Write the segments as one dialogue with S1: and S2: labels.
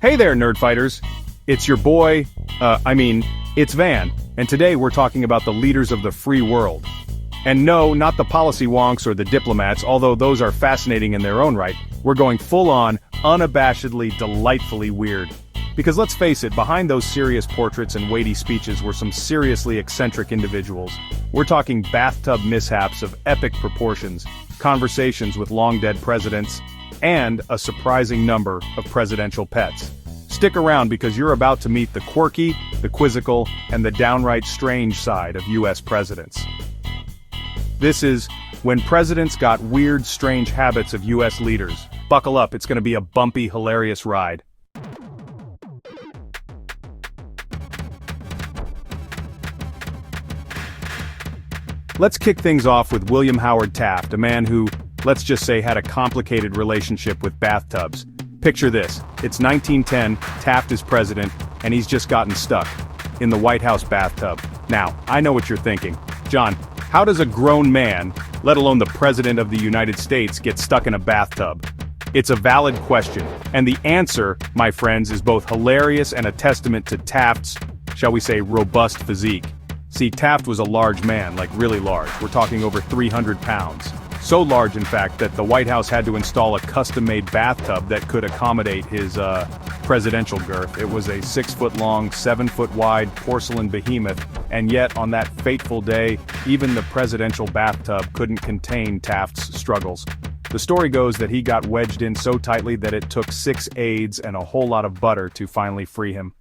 S1: Hey there, nerd fighters! It's your boy, it's Van, and today we're talking about the leaders of the free world. And no, not the policy wonks or the diplomats, although those are fascinating in their own right. We're going full-on, unabashedly, delightfully weird. Because let's face it, behind those serious portraits and weighty speeches were some seriously eccentric individuals. We're talking bathtub mishaps of epic proportions, conversations with long-dead presidents, and a surprising number of presidential pets. Stick around because you're about to meet the quirky, the quizzical, and the downright strange side of US presidents. This is When Presidents Got Weird, Strange Habits of US Leaders. Buckle up, it's gonna be a bumpy, hilarious ride. Let's kick things off with William Howard Taft, a man who, let's just say, had a complicated relationship with bathtubs. Picture this, it's 1910, Taft is president, and he's just gotten stuck in the White House bathtub. Now, I know what you're thinking. John, how does a grown man, let alone the President of the United States, get stuck in a bathtub? It's a valid question, and the answer, my friends, is both hilarious and a testament to Taft's, shall we say, robust physique. See, Taft was a large man, like really large. We're talking over 300 pounds. So large, in fact, that the White House had to install a custom-made bathtub that could accommodate his, presidential girth. It was a 6-foot-long, 7-foot-wide porcelain behemoth, and yet, on that fateful day, even the presidential bathtub couldn't contain Taft's struggles. The story goes that he got wedged in so tightly that it took 6 aides and a whole lot of butter to finally free him.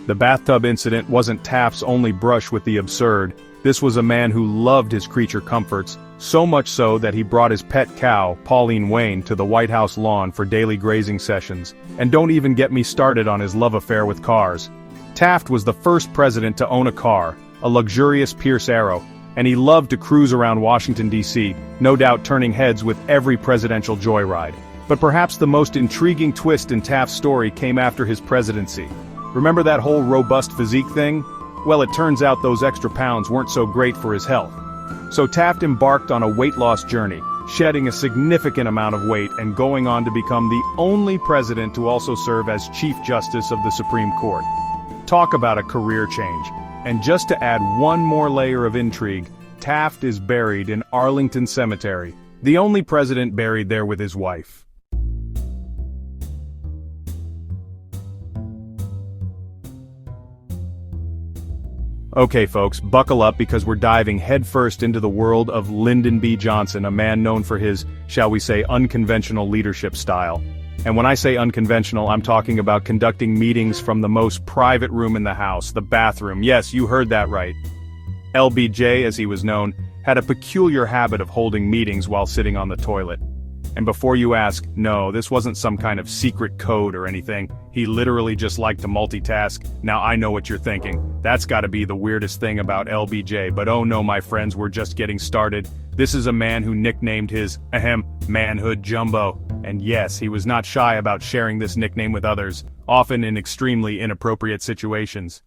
S1: The bathtub incident wasn't Taft's only brush with the absurd. This was a man who loved his creature comforts, so much so that he brought his pet cow, Pauline Wayne, to the White House lawn for daily grazing sessions. And don't even get me started on his love affair with cars. Taft was the first president to own a car, a luxurious Pierce Arrow, and he loved to cruise around Washington, D.C., no doubt turning heads with every presidential joyride. But perhaps the most intriguing twist in Taft's story came after his presidency. Remember that whole robust physique thing? Well, it turns out those extra pounds weren't so great for his health. So Taft embarked on a weight loss journey, shedding a significant amount of weight and going on to become the only president to also serve as Chief Justice of the Supreme Court. Talk about a career change. And just to add one more layer of intrigue, Taft is buried in Arlington Cemetery, the only president buried there with his wife. Okay folks, buckle up because we're diving headfirst into the world of Lyndon B. Johnson, a man known for his, shall we say, unconventional leadership style. And when I say unconventional, I'm talking about conducting meetings from the most private room in the House, the bathroom. Yes, you heard that right. LBJ, as he was known, had a peculiar habit of holding meetings while sitting on the toilet. And before you ask, no, this wasn't some kind of secret code or anything. He literally just liked to multitask. Now I know what you're thinking. That's gotta be the weirdest thing about LBJ, but oh no, my friends, we're just getting started. This is a man who nicknamed his, manhood Jumbo. And yes, he was not shy about sharing this nickname with others, often in extremely inappropriate situations.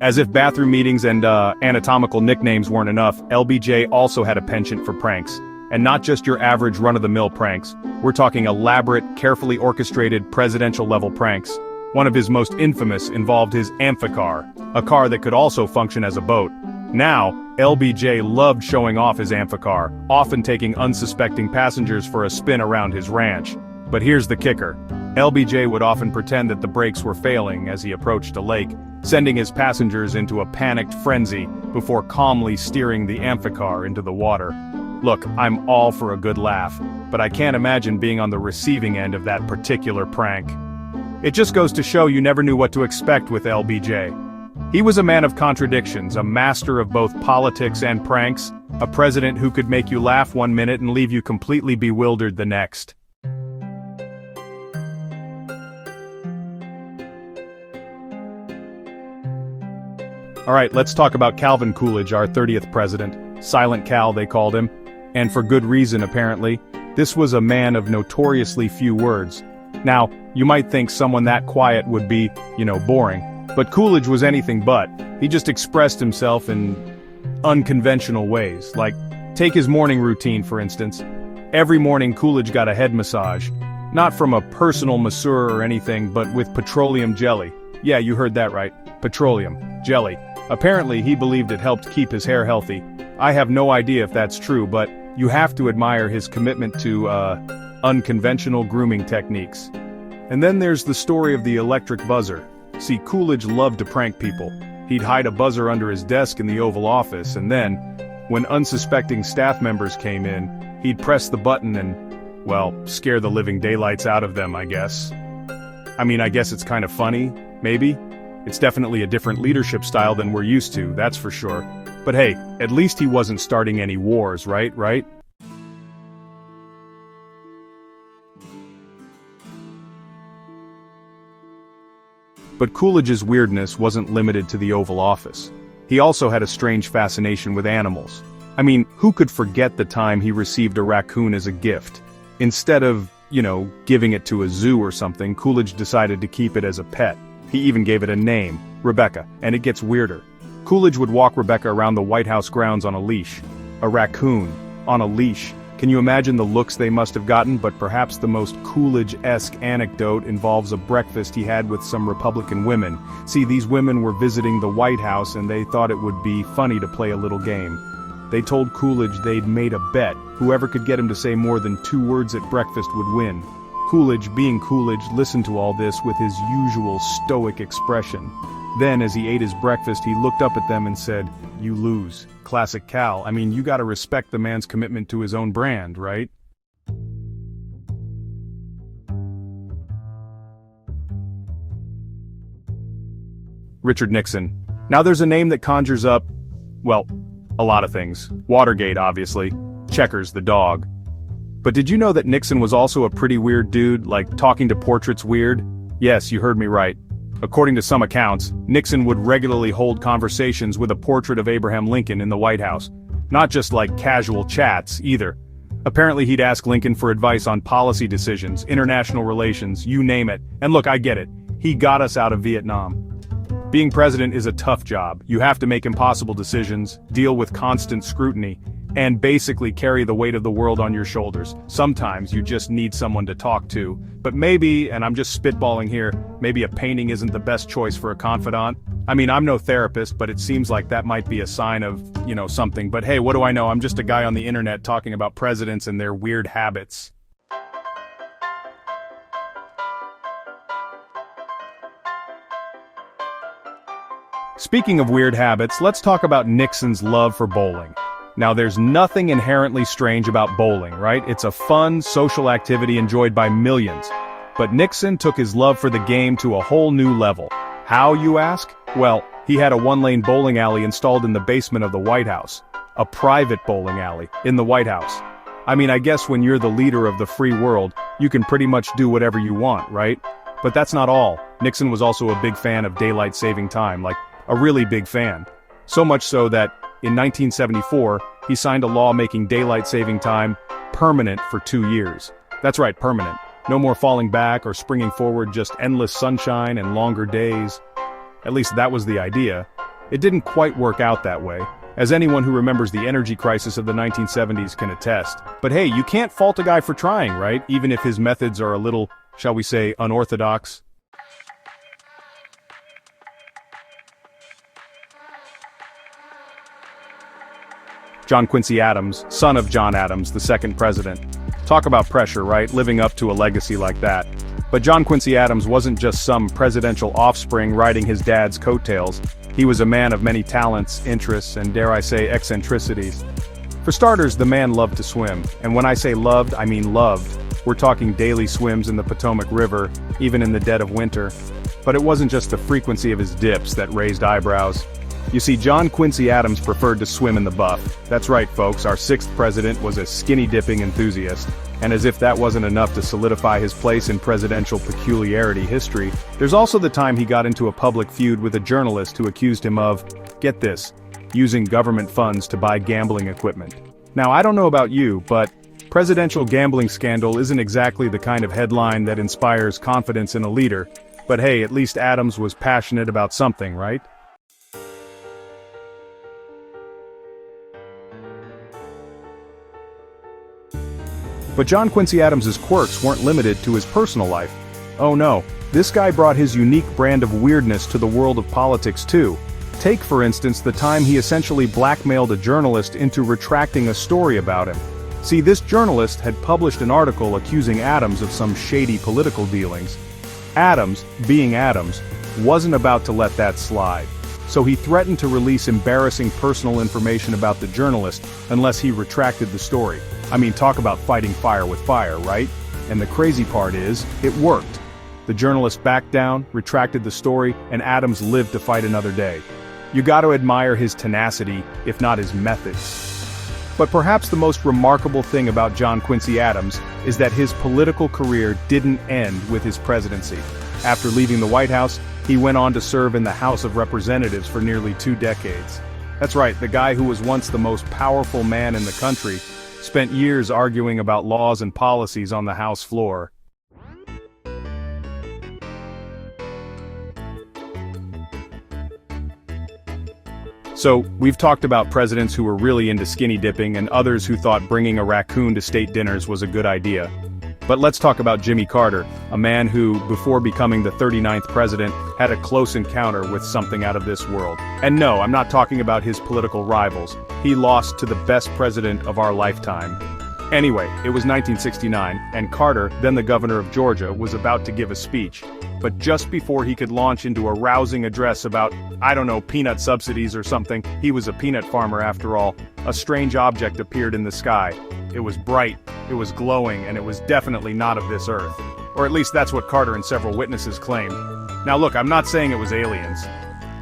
S1: As if bathroom meetings and anatomical nicknames weren't enough, LBJ also had a penchant for pranks. And not just your average run-of-the-mill pranks. We're talking elaborate, carefully orchestrated, presidential-level pranks. One of his most infamous involved his amphicar, a car that could also function as a boat. Now, LBJ loved showing off his amphicar, often taking unsuspecting passengers for a spin around his ranch. But here's the kicker. LBJ would often pretend that the brakes were failing as he approached a lake, sending his passengers into a panicked frenzy before calmly steering the amphicar into the water. Look, I'm all for a good laugh, but I can't imagine being on the receiving end of that particular prank. It just goes to show you never knew what to expect with LBJ. He was a man of contradictions, a master of both politics and pranks, a president who could make you laugh one minute and leave you completely bewildered the next. Alright, let's talk about Calvin Coolidge, our 30th president. Silent Cal, they called him. And for good reason, apparently. This was a man of notoriously few words. Now, you might think someone that quiet would be, boring. But Coolidge was anything but. He just expressed himself in unconventional ways. Like, take his morning routine, for instance. Every morning Coolidge got a head massage. Not from a personal masseur or anything, but with petroleum jelly. Yeah, you heard that right. Petroleum jelly. Apparently, he believed it helped keep his hair healthy. I have no idea if that's true, but you have to admire his commitment to, unconventional grooming techniques. And then there's the story of the electric buzzer. See, Coolidge loved to prank people. He'd hide a buzzer under his desk in the Oval Office, and then, when unsuspecting staff members came in, he'd press the button and, scare the living daylights out of them, I guess. I guess it's kind of funny, maybe? It's definitely a different leadership style than we're used to, that's for sure. But hey, at least he wasn't starting any wars, right? But Coolidge's weirdness wasn't limited to the Oval Office. He also had a strange fascination with animals. Who could forget the time he received a raccoon as a gift? Instead of, giving it to a zoo or something, Coolidge decided to keep it as a pet. He even gave it a name, Rebecca, and it gets weirder. Coolidge would walk Rebecca around the White House grounds on a leash. A raccoon, on a leash. Can you imagine the looks they must have gotten? But perhaps the most Coolidge-esque anecdote involves a breakfast he had with some Republican women. See, these women were visiting the White House and they thought it would be funny to play a little game. They told Coolidge they'd made a bet. Whoever could get him to say more than 2 words at breakfast would win. Coolidge, being Coolidge, listened to all this with his usual stoic expression. Then, as he ate his breakfast, he looked up at them and said, "You lose." Classic Cal. You gotta respect the man's commitment to his own brand, right? Richard Nixon. Now there's a name that conjures up, a lot of things. Watergate, obviously. Checkers, the dog. But did you know that Nixon was also a pretty weird dude, like talking to portraits weird? Yes, you heard me right. According to some accounts, Nixon would regularly hold conversations with a portrait of Abraham Lincoln in the White House. Not just like casual chats, either. Apparently he'd ask Lincoln for advice on policy decisions, international relations, you name it. And look, I get it. He got us out of Vietnam. Being president is a tough job. You have to make impossible decisions, deal with constant scrutiny, and basically carry the weight of the world on your shoulders. Sometimes you just need someone to talk to. But maybe, and I'm just spitballing here, maybe a painting isn't the best choice for a confidant. I'm no therapist, but it seems like that might be a sign of, something. But hey, what do I know? I'm just a guy on the internet talking about presidents and their weird habits. Speaking of weird habits, let's talk about Nixon's love for bowling. Now there's nothing inherently strange about bowling, right? It's a fun, social activity enjoyed by millions. But Nixon took his love for the game to a whole new level. How, you ask? Well, he had a 1-lane bowling alley installed in the basement of the White House. A private bowling alley, in the White House. I guess when you're the leader of the free world, you can pretty much do whatever you want, right? But that's not all. Nixon was also a big fan of daylight saving time, like a really big fan. So much so that, in 1974, he signed a law making daylight saving time permanent for 2 years. That's right, permanent. No more falling back or springing forward, just endless sunshine and longer days. At least that was the idea. It didn't quite work out that way, as anyone who remembers the energy crisis of the 1970s can attest. But hey, you can't fault a guy for trying, right? Even if his methods are a little, shall we say, unorthodox. John Quincy Adams, son of John Adams, the second president. Talk about pressure, right? Living up to a legacy like that. But John Quincy Adams wasn't just some presidential offspring riding his dad's coattails. He was a man of many talents, interests, and dare I say, eccentricities. For starters, the man loved to swim. And when I say loved, I mean loved. We're talking daily swims in the Potomac River, even in the dead of winter. But it wasn't just the frequency of his dips that raised eyebrows. You see, John Quincy Adams preferred to swim in the Buff. That's right, folks, our 6th president was a skinny dipping enthusiast. And as if that wasn't enough to solidify his place in presidential peculiarity history, there's also the time he got into a public feud with a journalist who accused him of, get this, using government funds to buy gambling equipment. Now, I don't know about you, but Presidential gambling scandal isn't exactly the kind of headline that inspires confidence in a leader, but hey, at least Adams was passionate about something, right? But John Quincy Adams's quirks weren't limited to his personal life. Oh no, this guy brought his unique brand of weirdness to the world of politics too. Take for instance the time he essentially blackmailed a journalist into retracting a story about him. See, this journalist had published an article accusing Adams of some shady political dealings. Adams, being Adams, wasn't about to let that slide. So he threatened to release embarrassing personal information about the journalist unless he retracted the story. I mean, talk about fighting fire with fire, right? And the crazy part is, it worked. The journalist backed down, retracted the story, and Adams lived to fight another day. You gotta admire his tenacity, if not his methods. But perhaps the most remarkable thing about John Quincy Adams is that his political career didn't end with his presidency. After leaving the White House, he went on to serve in the House of Representatives for nearly 2 decades. That's right, the guy who was once the most powerful man in the country spent years arguing about laws and policies on the House floor. So, we've talked about presidents who were really into skinny dipping and others who thought bringing a raccoon to state dinners was a good idea. But let's talk about Jimmy Carter, a man who, before becoming the 39th president, had a close encounter with something out of this world. And no, I'm not talking about his political rivals. He lost to the best president of our lifetime. Anyway, it was 1969, and Carter, then the governor of Georgia, was about to give a speech. But just before he could launch into a rousing address about, I don't know, peanut subsidies or something, he was a peanut farmer after all, a strange object appeared in the sky. It was bright, it was glowing, and it was definitely not of this earth. Or at least that's what Carter and several witnesses claimed. Now look, I'm not saying it was aliens.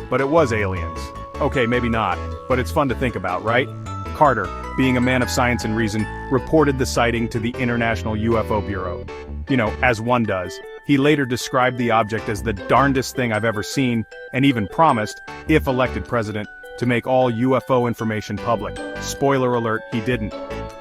S1: But it was aliens. Okay, maybe not, but it's fun to think about, right? Carter, being a man of science and reason, reported the sighting to the International UFO Bureau. You know, as one does. He later described the object as the darndest thing I've ever seen, and even promised, if elected president, to make all UFO information public. Spoiler alert, he didn't.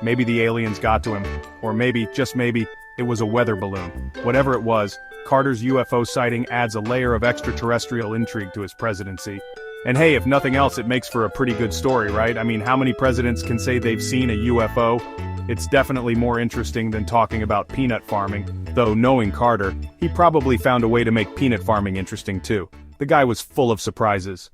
S1: Maybe the aliens got to him, or maybe, just maybe, it was a weather balloon. Whatever it was, Carter's UFO sighting adds a layer of extraterrestrial intrigue to his presidency. And hey, if nothing else, it makes for a pretty good story, right? I mean, how many presidents can say they've seen a UFO? It's definitely more interesting than talking about peanut farming, though knowing Carter, he probably found a way to make peanut farming interesting too. The guy was full of surprises.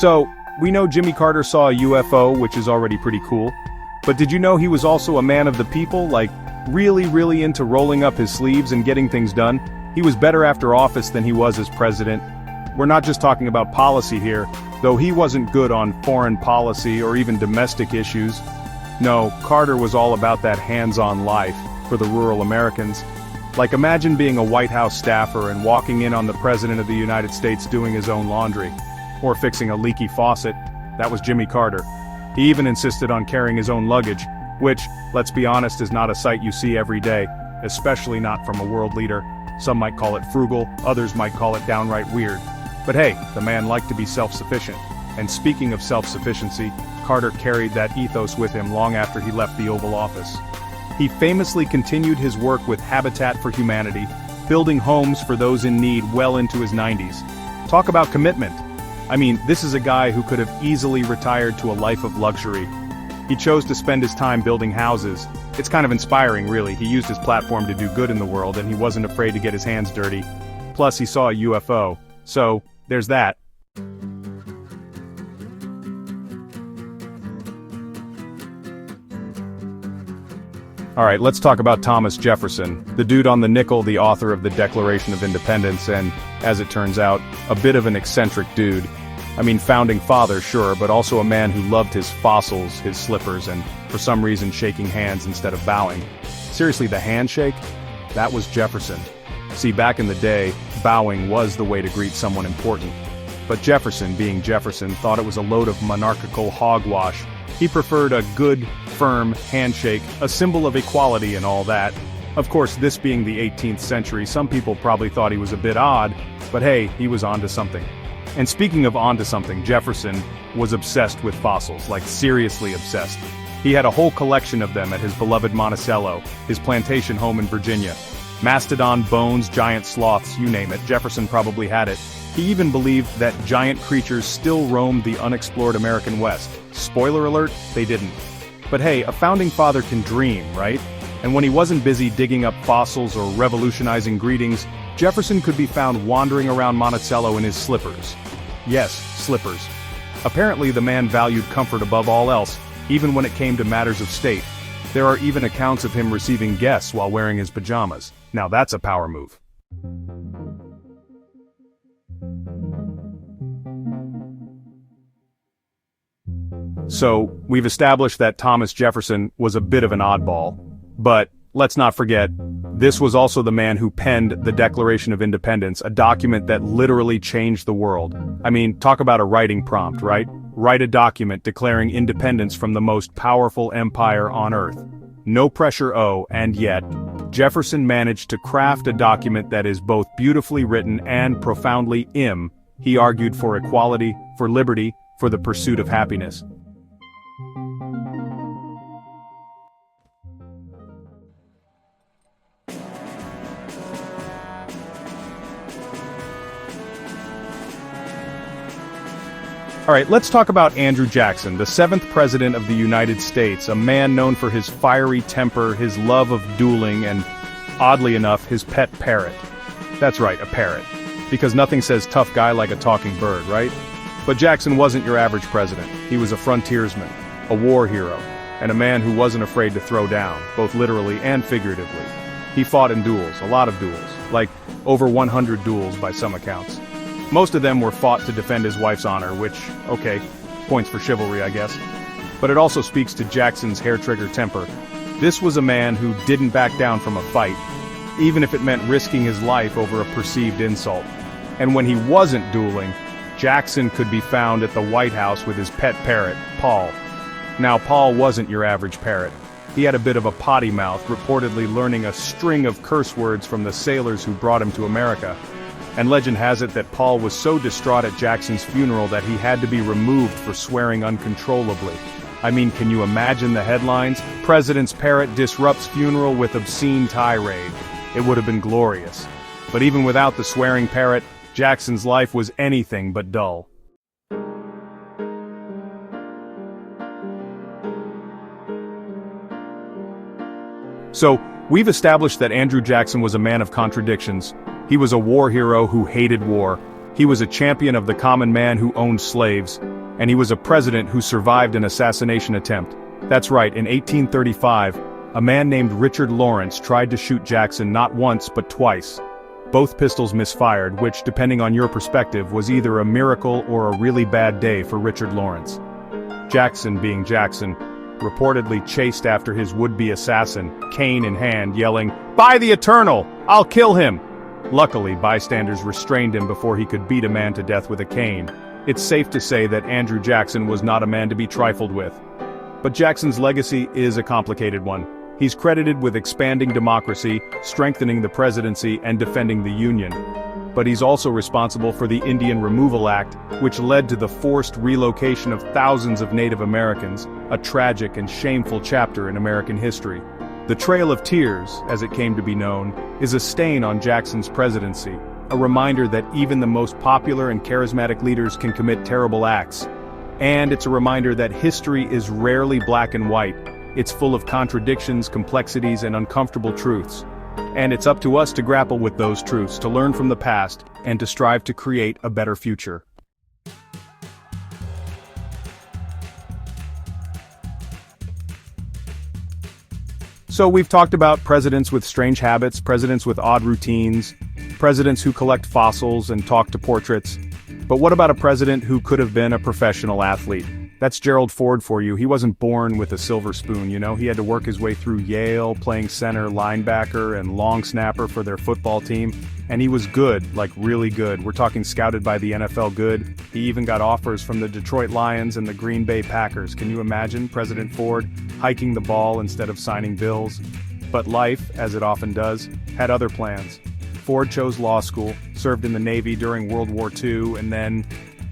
S1: So, we know Jimmy Carter saw a UFO, which is already pretty cool. But did you know he was also a man of the people, like, really into rolling up his sleeves and getting things done? He was better after office than he was as president. We're not just talking about policy here, though he wasn't good on foreign policy or even domestic issues. No, Carter was all about that hands-on life for the rural Americans. Like, imagine being a White House staffer and walking in on the President of the United States doing his own laundry. Or fixing a leaky faucet. That was Jimmy Carter. He even insisted on carrying his own luggage, which, let's be honest, is not a sight you see every day, especially not from a world leader. Some might call it frugal, others might call it downright weird. But hey, the man liked to be self-sufficient. And speaking of self-sufficiency, Carter carried that ethos with him long after he left the Oval Office. He famously continued his work with Habitat for Humanity, building homes for those in need well into his 90s. Talk about commitment. I mean, this is a guy who could have easily retired to a life of luxury. He chose to spend his time building houses. It's kind of inspiring, really. He used his platform to do good in the world, and he wasn't afraid to get his hands dirty. Plus, he saw a UFO. So, there's that. Alright, let's talk about Thomas Jefferson, the dude on the nickel, the author of the Declaration of Independence, and, as it turns out, a bit of an eccentric dude. I mean, founding father, sure, but also a man who loved his fossils, his slippers, and, for some reason, shaking hands instead of bowing. Seriously, the handshake? That was Jefferson. See, back in the day, bowing was the way to greet someone important. But Jefferson, being Jefferson, thought it was a load of monarchical hogwash. He preferred a good, firm handshake, a symbol of equality and all that. Of course, this being the 18th century, some people probably thought he was a bit odd, but hey, he was onto something. And speaking of onto something, Jefferson was obsessed with fossils, like seriously obsessed. He had a whole collection of them at his beloved Monticello, his plantation home in Virginia. Mastodon, bones, giant sloths, you name it, Jefferson probably had it. He even believed that giant creatures still roamed the unexplored American West. Spoiler alert, they didn't. But hey, a founding father can dream, right? And when he wasn't busy digging up fossils or revolutionizing greetings, Jefferson could be found wandering around Monticello in his slippers. Yes, slippers. Apparently the man valued comfort above all else, even when it came to matters of state. There are even accounts of him receiving guests while wearing his pajamas. Now that's a power move. So, we've established that Thomas Jefferson was a bit of an oddball. But, let's not forget, this was also the man who penned the Declaration of Independence, a document that literally changed the world. I mean, talk about a writing prompt, right? Write a document declaring independence from the most powerful empire on earth. No pressure, and yet, Jefferson managed to craft a document that is both beautifully written and profoundly He argued for equality, for liberty, for the pursuit of happiness. Alright, let's talk about Andrew Jackson, the 7th President of the United States, a man known for his fiery temper, his love of dueling, and, oddly enough, his pet parrot. That's right, a parrot. Because nothing says tough guy like a talking bird, right? But Jackson wasn't your average president. He was a frontiersman, a war hero, and a man who wasn't afraid to throw down, both literally and figuratively. He fought in duels, a lot of duels, like over 100 duels by some accounts. Most of them were fought to defend his wife's honor, which, okay, points for chivalry, I guess. But it also speaks to Jackson's hair-trigger temper. This was a man who didn't back down from a fight, even if it meant risking his life over a perceived insult. And when he wasn't dueling, Jackson could be found at the White House with his pet parrot, Paul. Now, Paul wasn't your average parrot. He had a bit of a potty mouth, reportedly learning a string of curse words from the sailors who brought him to America. And legend has it that Paul was so distraught at Jackson's funeral that he had to be removed for swearing uncontrollably. I mean, can you imagine the headlines? President's parrot disrupts funeral with obscene tirade. It would have been glorious. But even without the swearing parrot, Jackson's life was anything but dull. So, we've established that Andrew Jackson was a man of contradictions. He was a war hero who hated war. He was a champion of the common man who owned slaves. And he was a president who survived an assassination attempt. That's right, in 1835, a man named Richard Lawrence tried to shoot Jackson not once but twice. Both pistols misfired, which, depending on your perspective, was either a miracle or a really bad day for Richard Lawrence. Jackson, being Jackson, reportedly chased after his would-be assassin, cane in hand, yelling, "By the Eternal! I'll kill him!" Luckily, bystanders restrained him before he could beat a man to death with a cane. It's safe to say that Andrew Jackson was not a man to be trifled with. But Jackson's legacy is a complicated one. He's credited with expanding democracy, strengthening the presidency, and defending the Union. But he's also responsible for the Indian Removal Act, which led to the forced relocation of thousands of Native Americans, a tragic and shameful chapter in American history. The Trail of Tears, as it came to be known, is a stain on Jackson's presidency, a reminder that even the most popular and charismatic leaders can commit terrible acts. And it's a reminder that history is rarely black and white. It's full of contradictions, complexities, and uncomfortable truths. And it's up to us to grapple with those truths, to learn from the past, and to strive to create a better future. So we've talked about presidents with strange habits, presidents with odd routines, presidents who collect fossils and talk to portraits. But what about a president who could have been a professional athlete? That's Gerald Ford for you. He wasn't born with a silver spoon, you know? He had to work his way through Yale, playing center, linebacker, and long snapper for their football team. And he was good, like really good. We're talking scouted by the NFL good. He even got offers from the Detroit Lions and the Green Bay Packers. Can you imagine President Ford hiking the ball instead of signing bills? But life, as it often does, had other plans. Ford chose law school, served in the Navy during World War II, and then,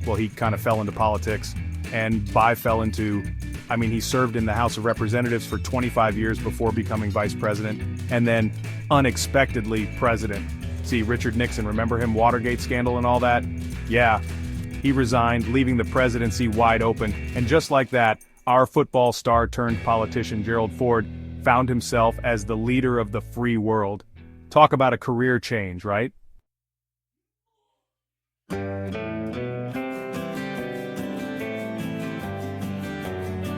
S1: well, he kind of fell into politics. And he served in the House of Representatives for 25 years before becoming vice president, and then, unexpectedly, president. See, Richard Nixon, remember him, Watergate scandal and all that? Yeah. He resigned, leaving the presidency wide open, and just like that, our football star turned politician Gerald Ford found himself as the leader of the free world. Talk about a career change, right?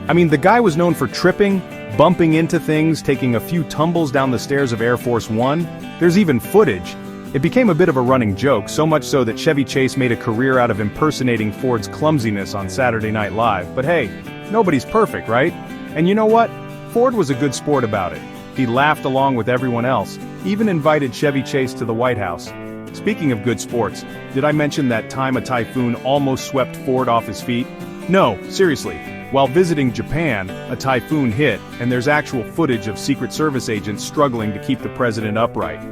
S1: The guy was known for tripping, bumping into things, taking a few tumbles down the stairs of Air Force One. There's even footage. It became a bit of a running joke, so much so that Chevy Chase made a career out of impersonating Ford's clumsiness on Saturday Night Live. But hey, nobody's perfect, right? And you know what? Ford was a good sport about it. He laughed along with everyone else, even invited Chevy Chase to the White House. Speaking of good sports, did I mention that time a typhoon almost swept Ford off his feet? No, seriously. While visiting Japan, a typhoon hit, and there's actual footage of Secret Service agents struggling to keep the president upright.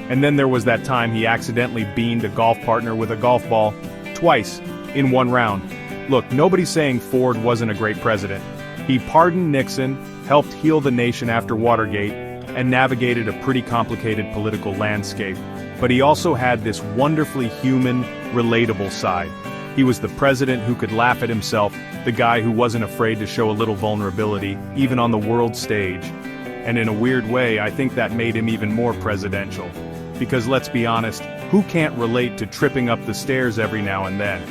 S1: And then there was that time he accidentally beamed a golf partner with a golf ball, twice, in one round. Look, nobody's saying Ford wasn't a great president. He pardoned Nixon, helped heal the nation after Watergate, and navigated a pretty complicated political landscape. But he also had this wonderfully human, relatable side. He was the president who could laugh at himself, the guy who wasn't afraid to show a little vulnerability, even on the world stage. And in a weird way, I think that made him even more presidential. Because let's be honest, who can't relate to tripping up the stairs every now and then?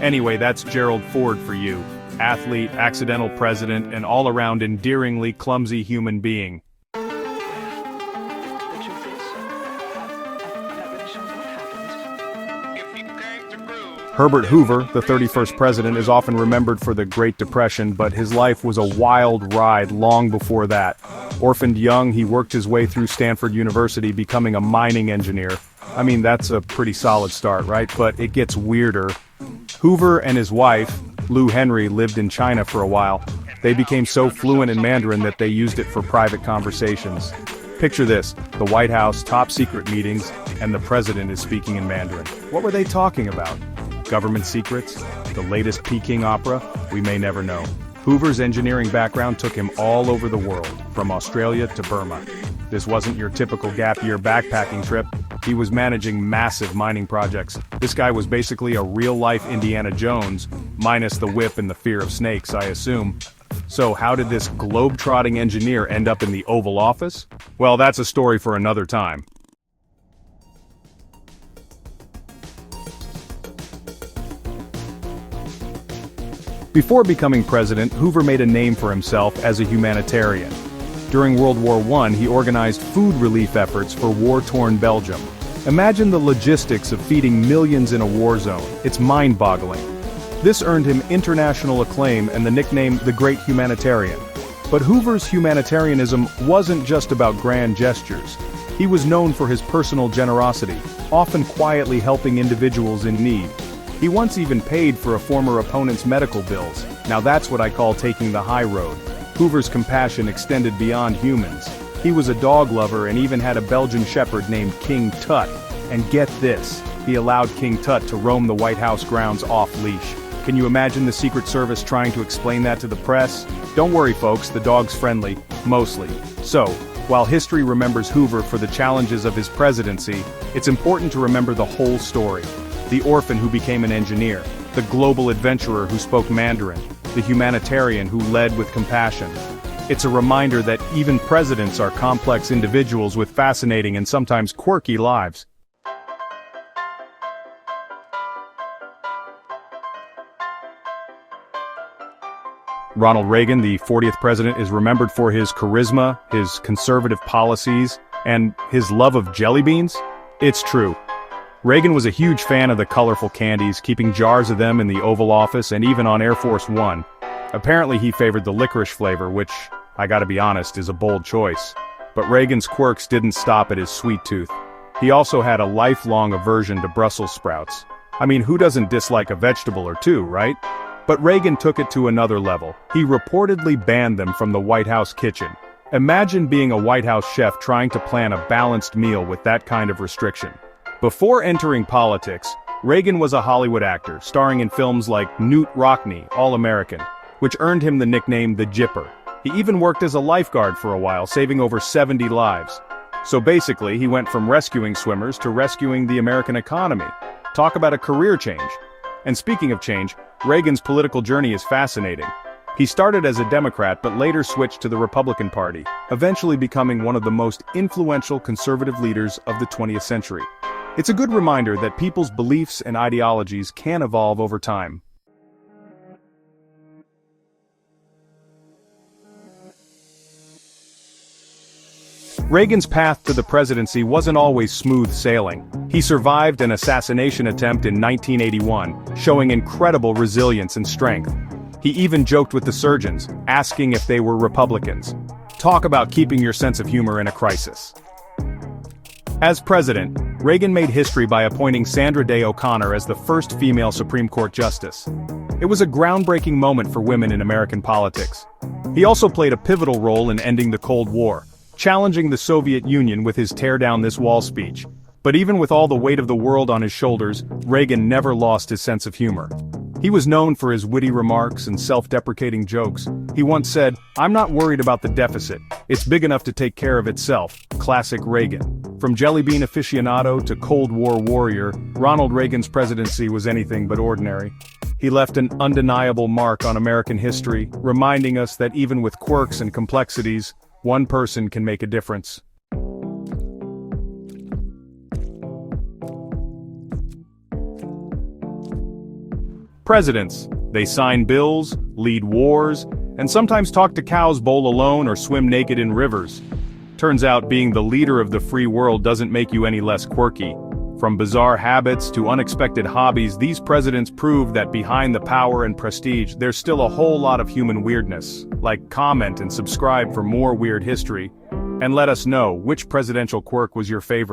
S1: Anyway, that's Gerald Ford for you. Athlete, accidental president, and all-around endearingly clumsy human being. Herbert Hoover, the 31st president, is often remembered for the Great Depression, but his life was a wild ride long before that. Orphaned young, he worked his way through Stanford University, becoming a mining engineer. That's a pretty solid start, right? But it gets weirder. Hoover and his wife, Lou Henry, lived in China for a while. They became so fluent in Mandarin that they used it for private conversations. Picture this, the White House, top secret meetings, and the president is speaking in Mandarin. What were they talking about? Government secrets? The latest Peking opera? We may never know. Hoover's engineering background took him all over the world, from Australia to Burma. This wasn't your typical gap-year backpacking trip. He was managing massive mining projects. This guy was basically a real-life Indiana Jones, minus the whip and the fear of snakes, I assume. So how did this globe-trotting engineer end up in the Oval Office? Well, that's a story for another time. Before becoming president, Hoover made a name for himself as a humanitarian. During World War I, he organized food relief efforts for war-torn Belgium. Imagine the logistics of feeding millions in a war zone. It's mind-boggling. This earned him international acclaim and the nickname the Great Humanitarian. But Hoover's humanitarianism wasn't just about grand gestures. He was known for his personal generosity, often quietly helping individuals in need. He once even paid for a former opponent's medical bills. Now that's what I call taking the high road. Hoover's compassion extended beyond humans. He was a dog lover and even had a Belgian shepherd named King Tut. And get this, he allowed King Tut to roam the White House grounds off-leash. Can you imagine the Secret Service trying to explain that to the press? Don't worry folks, the dog's friendly, mostly. So, while history remembers Hoover for the challenges of his presidency, it's important to remember the whole story. The orphan who became an engineer, the global adventurer who spoke Mandarin, the humanitarian who led with compassion. It's a reminder that even presidents are complex individuals with fascinating and sometimes quirky lives. Ronald Reagan, the 40th president, is remembered for his charisma, his conservative policies, and his love of jelly beans? It's true. Reagan was a huge fan of the colorful candies, keeping jars of them in the Oval Office and even on Air Force One. Apparently he favored the licorice flavor, which, I gotta be honest, is a bold choice. But Reagan's quirks didn't stop at his sweet tooth. He also had a lifelong aversion to Brussels sprouts. Who doesn't dislike a vegetable or two, right? But Reagan took it to another level. He reportedly banned them from the White House kitchen. Imagine being a White House chef trying to plan a balanced meal with that kind of restriction. Before entering politics, Reagan was a Hollywood actor, starring in films like Newt Rockney, All-American, which earned him the nickname the Gypper. He even worked as a lifeguard for a while, saving over 70 lives. So basically, he went from rescuing swimmers to rescuing the American economy. Talk about a career change. And speaking of change, Reagan's political journey is fascinating. He started as a Democrat but later switched to the Republican Party, eventually becoming one of the most influential conservative leaders of the 20th century. It's a good reminder that people's beliefs and ideologies can evolve over time. Reagan's path to the presidency wasn't always smooth sailing. He survived an assassination attempt in 1981, showing incredible resilience and strength. He even joked with the surgeons, asking if they were Republicans. Talk about keeping your sense of humor in a crisis. As president, Reagan made history by appointing Sandra Day O'Connor as the first female Supreme Court justice. It was a groundbreaking moment for women in American politics. He also played a pivotal role in ending the Cold War, challenging the Soviet Union with his tear down this wall speech. But even with all the weight of the world on his shoulders, Reagan never lost his sense of humor. He was known for his witty remarks and self-deprecating jokes. He once said, "I'm not worried about the deficit. It's big enough to take care of itself." Classic Reagan. From jelly bean aficionado to Cold War warrior, Ronald Reagan's presidency was anything but ordinary. He left an undeniable mark on American history, reminding us that even with quirks and complexities, one person can make a difference. Presidents. They sign bills, lead wars, and sometimes talk to cows bowl alone or swim naked in rivers. Turns out being the leader of the free world doesn't make you any less quirky. From bizarre habits to unexpected hobbies, these presidents prove that behind the power and prestige, there's still a whole lot of human weirdness. Like, comment and subscribe for more weird history, and let us know which presidential quirk was your favorite.